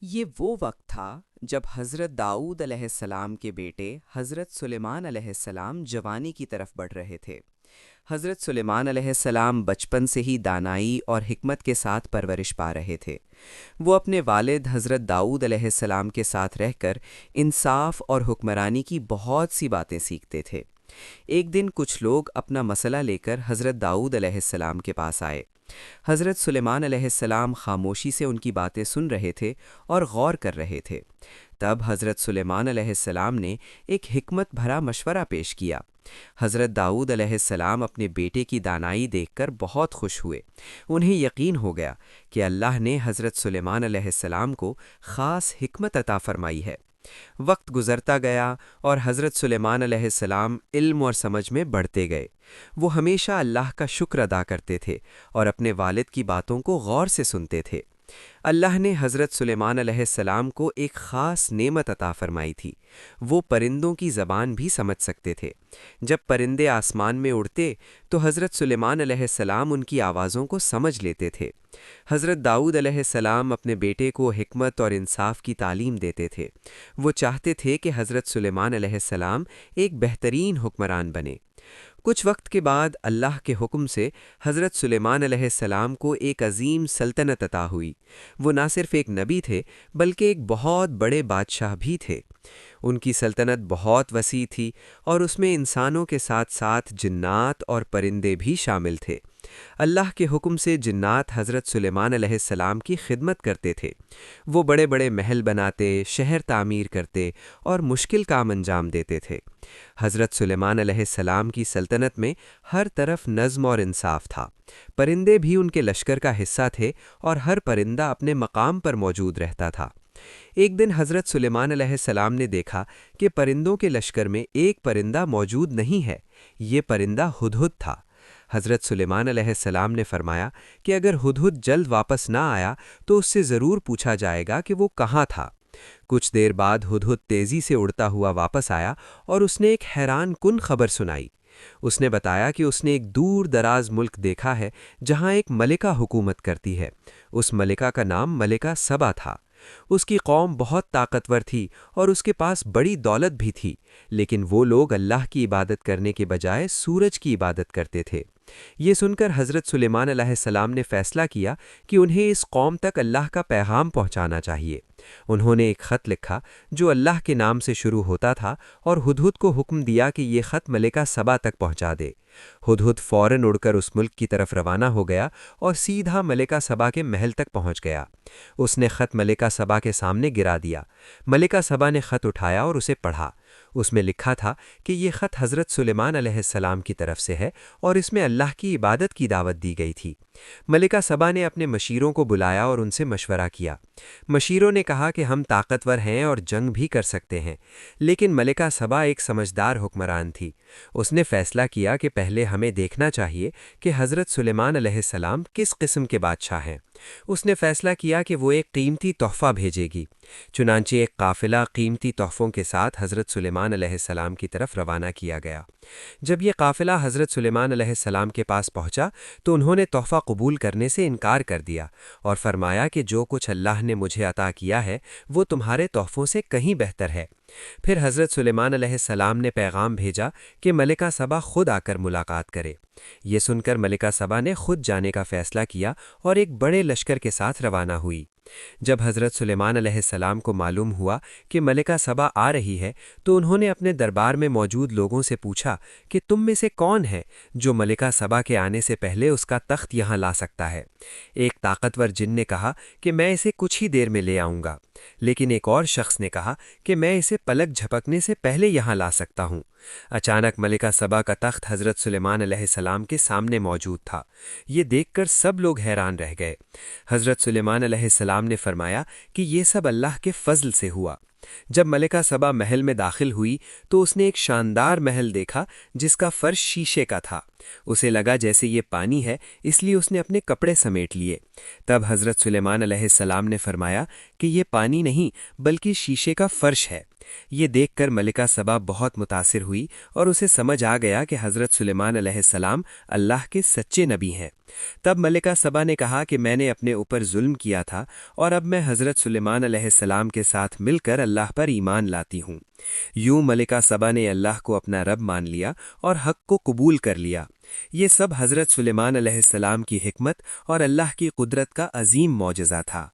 یہ وہ وقت تھا جب حضرت داؤد علیہ السلام کے بیٹے حضرت سلیمان علیہ السلام جوانی کی طرف بڑھ رہے تھے۔ حضرت سلیمان علیہ السلام بچپن سے ہی دانائی اور حکمت کے ساتھ پرورش پا رہے تھے۔ وہ اپنے والد حضرت داؤد علیہ السلام کے ساتھ رہ کر انصاف اور حکمرانی کی بہت سی باتیں سیکھتے تھے۔ ایک دن کچھ لوگ اپنا مسئلہ لے کر حضرت داؤد علیہ السلام کے پاس آئے۔ حضرت سلیمان علیہ السلام خاموشی سے ان کی باتیں سن رہے تھے اور غور کر رہے تھے۔ تب حضرت سلیمان علیہ السلام نے ایک حکمت بھرا مشورہ پیش کیا۔ حضرت داؤد علیہ السلام اپنے بیٹے کی دانائی دیکھ کر بہت خوش ہوئے۔ انہیں یقین ہو گیا کہ اللہ نے حضرت سلیمان علیہ السلام کو خاص حکمت عطا فرمائی ہے۔ وقت گزرتا گیا اور حضرت سلیمان علیہ السلام علم اور سمجھ میں بڑھتے گئے۔ وہ ہمیشہ اللہ کا شکر ادا کرتے تھے اور اپنے والد کی باتوں کو غور سے سنتے تھے۔ اللہ نے حضرت سلیمان علیہ السلام کو ایک خاص نعمت عطا فرمائی تھی۔ وہ پرندوں کی زبان بھی سمجھ سکتے تھے۔ جب پرندے آسمان میں اڑتے تو حضرت سلیمان علیہ السلام ان کی آوازوں کو سمجھ لیتے تھے۔ حضرت داؤد علیہ السلام اپنے بیٹے کو حکمت اور انصاف کی تعلیم دیتے تھے۔ وہ چاہتے تھے کہ حضرت سلیمان علیہ السلام ایک بہترین حکمران بنے۔ کچھ وقت کے بعد اللہ کے حکم سے حضرت سلیمان علیہ السلام کو ایک عظیم سلطنت عطا ہوئی۔ وہ نہ صرف ایک نبی تھے بلکہ ایک بہت بڑے بادشاہ بھی تھے۔ ان کی سلطنت بہت وسیع تھی اور اس میں انسانوں کے ساتھ ساتھ جنات اور پرندے بھی شامل تھے۔ اللہ کے حکم سے جنات حضرت سلیمان علیہ السلام کی خدمت کرتے تھے۔ وہ بڑے بڑے محل بناتے، شہر تعمیر کرتے اور مشکل کام انجام دیتے تھے۔ حضرت سلیمان علیہ السلام کی سلطنت میں ہر طرف نظم اور انصاف تھا۔ پرندے بھی ان کے لشکر کا حصہ تھے اور ہر پرندہ اپنے مقام پر موجود رہتا تھا۔ ایک دن حضرت سلیمان علیہ السلام نے دیکھا کہ پرندوں کے لشکر میں ایک پرندہ موجود نہیں ہے۔ یہ پرندہ ہدہد تھا۔ حضرت سلیمان علیہ السلام نے فرمایا کہ اگر ہدہد جلد واپس نہ آیا تو اس سے ضرور پوچھا جائے گا کہ وہ کہاں تھا۔ کچھ دیر بعد ہدہد تیزی سے اڑتا ہوا واپس آیا اور اس نے ایک حیران کن خبر سنائی۔ اس نے بتایا کہ اس نے ایک دور دراز ملک دیکھا ہے جہاں ایک ملکہ حکومت کرتی ہے۔ اس ملکہ کا نام ملکہ سبا تھا۔ اس کی قوم بہت طاقتور تھی اور اس کے پاس بڑی دولت بھی تھی، لیکن وہ لوگ اللہ کی عبادت کرنے کے بجائے سورج کی عبادت کرتے تھے۔ یہ سن کر حضرت سلیمان علیہ السلام نے فیصلہ کیا کہ انہیں اس قوم تک اللہ کا پیغام پہنچانا چاہیے۔ انہوں نے ایک خط لکھا جو اللہ کے نام سے شروع ہوتا تھا اور ہدہد کو حکم دیا کہ یہ خط ملکہ سبا تک پہنچا دے۔ ہدہد فوراً اڑ کر اس ملک کی طرف روانہ ہو گیا اور سیدھا ملکہ سبا کے محل تک پہنچ گیا۔ اس نے خط ملکہ سبا کے سامنے گرا دیا۔ ملکہ سبا نے خط اٹھایا اور اسے پڑھا۔ اس میں لکھا تھا کہ یہ خط حضرت سلیمان علیہ السلام کی طرف سے ہے اور اس میں اللہ کی عبادت کی دعوت دی گئی تھی۔ ملکہ سبا نے اپنے مشیروں کو بلایا اور ان سے مشورہ کیا۔ مشیروں نے کہا کہ ہم طاقتور ہیں اور جنگ بھی کر سکتے ہیں، لیکن ملکہ سبا ایک سمجھدار حکمران تھی۔ اس نے فیصلہ کیا کہ پہلے ہمیں دیکھنا چاہیے کہ حضرت سلیمان علیہ السلام کس قسم کے بادشاہ ہیں۔ اس نے فیصلہ کیا کہ وہ ایک قیمتی تحفہ بھیجے گی۔ چنانچہ ایک قافلہ قیمتی تحفوں کے ساتھ حضرت سلیمان علیہ السلام کی طرف روانہ کیا گیا۔ جب یہ قافلہ حضرت سلیمان علیہ السلام کے پاس پہنچا تو انہوں نے تحفہ قبول کرنے سے انکار کر دیا اور فرمایا کہ جو کچھ اللہ نے مجھے عطا کیا ہے وہ تمہارے تحفوں سے کہیں بہتر ہے۔ پھر حضرت سلیمان علیہ السلام نے پیغام بھیجا کہ ملکہ سبا خود آ کر ملاقات کرے۔ یہ سن کر ملکہ سبا نے خود جانے کا فیصلہ کیا اور ایک بڑے لشکر کے ساتھ روانہ ہوئی۔ جب حضرت سلیمان علیہ السلام کو معلوم ہوا کہ ملکہ سبا آ رہی ہے تو انہوں نے اپنے دربار میں موجود لوگوں سے پوچھا کہ تم میں سے کون ہے جو ملکہ سبا کے آنے سے پہلے اس کا تخت یہاں لا سکتا ہے؟ ایک طاقتور جن نے کہا کہ میں اسے کچھ ہی دیر میں لے آؤں گا، لیکن ایک اور شخص نے کہا کہ میں اسے پلک جھپکنے سے پہلے یہاں لا سکتا ہوں۔ اچانک ملکہ سبا کا تخت حضرت سلیمان علیہ السلام کے سامنے موجود تھا۔ یہ دیکھ کر سب لوگ حیران رہ گئے۔ حضرت سلیمان علیہ السلام نے فرمایا کہ یہ سب اللہ کے فضل سے ہوا۔ جب ملکہ سبا محل میں داخل ہوئی تو اس نے ایک شاندار محل دیکھا جس کا فرش شیشے کا تھا۔ اسے لگا جیسے یہ پانی ہے، اس لیے اس نے اپنے کپڑے سمیٹ لیے۔ تب حضرت سلیمان علیہ السلام نے فرمایا کہ یہ پانی نہیں بلکہ شیشے کا فرش ہے۔ یہ دیکھ کر ملکہ سبا بہت متاثر ہوئی اور اسے سمجھ آ گیا کہ حضرت سلیمان علیہ السلام اللہ کے سچے نبی ہیں۔ تب ملکہ سبا نے کہا کہ میں نے اپنے اوپر ظلم کیا تھا اور اب میں حضرت سلیمان علیہ السلام کے ساتھ مل کر اللہ پر ایمان لاتی ہوں۔ یوں ملکہ سبا نے اللہ کو اپنا رب مان لیا اور حق کو قبول کر لیا۔ یہ سب حضرت سلیمان علیہ السلام کی حکمت اور اللہ کی قدرت کا عظیم معجزہ تھا۔